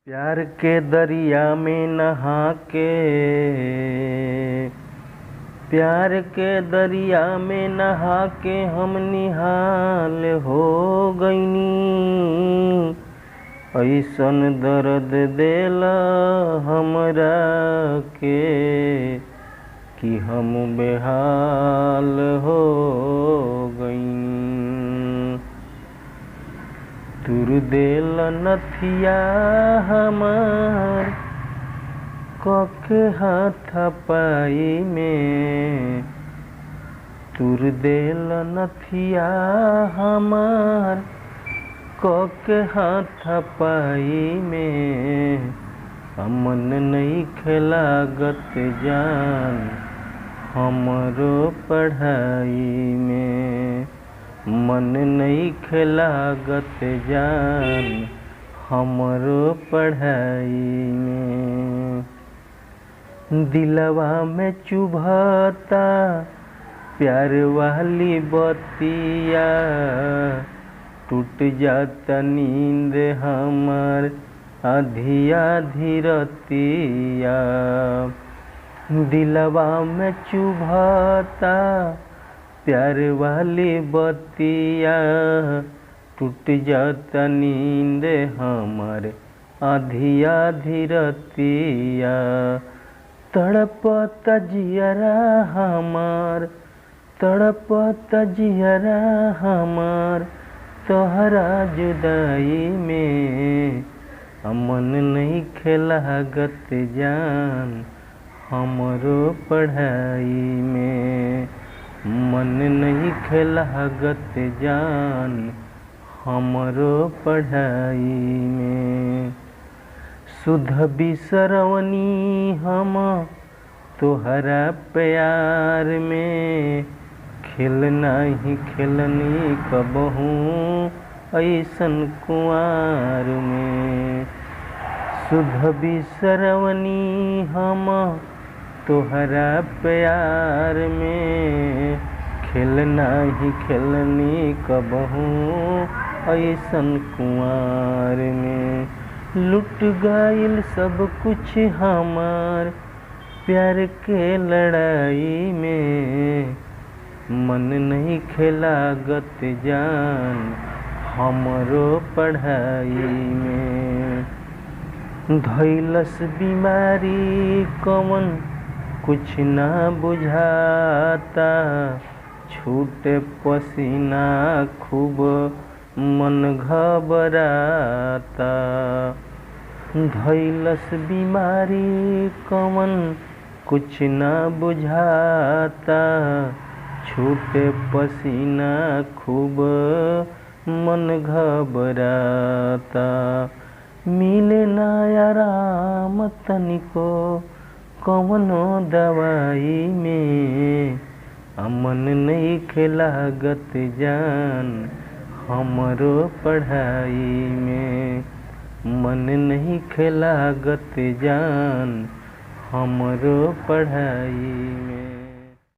प्यार के दरिया में नहा के, प्यार के दरिया में नहा के हम निहाल हो गईनी। ऐसन दर्द देला हमरा के कि हम बेहाल हो गईनी। तुर देल नथिया हमार कके हाथापाई में, तुर देल नथिया हमार कके हाथापाई में। अमन नहीं खेलागत जान हमरो पढ़ाई में, मन नहीं खेलागत जान हमरो पढ़ाई में। दिलवा में चुभता प्यार वाली बतिया, टूट जाता नींद हमार आधी आधी रतिया। दिलवा में चुभता प्यार वाली बतिया, टूट जाता नींद हमार आधी आधी रतिया। तड़पता जियरा हमार, तड़पता जियरा हमार तोहरा जुदाई में। अमन नहीं खेलागत जान हमरो पढ़ाई में, मन नहीं खेलागत जान हमरो पढ़ाई में। सुध बिसरवनी हम तोहरा प्यार में, खेलना ही खेलनी कबहू ऐसन कुआर में। सुध बिसरवनी हम तोहरा प्यार में, खेलना ही खेलनी कबहू ऐसन कुआर में। लुट गइल सब कुछ हमार प्यार के लड़ाई में, मन नहीं खेलागत जान हमरो पढ़ाई में। धइलस बीमारी कवन कुछ ना बुझाता, छूटे पसीना खूब मन घबराता। धइलस बीमारी कवन कुछ ना बुझाता, छूटे पसीना खूब मन घबराता। मिले ना आराम तनिको कवनो दवाई में, अमन नहीं खेलागत जान हमरो पढ़ाई में। मन नहीं खेलागत जान हमरो पढ़ाई में।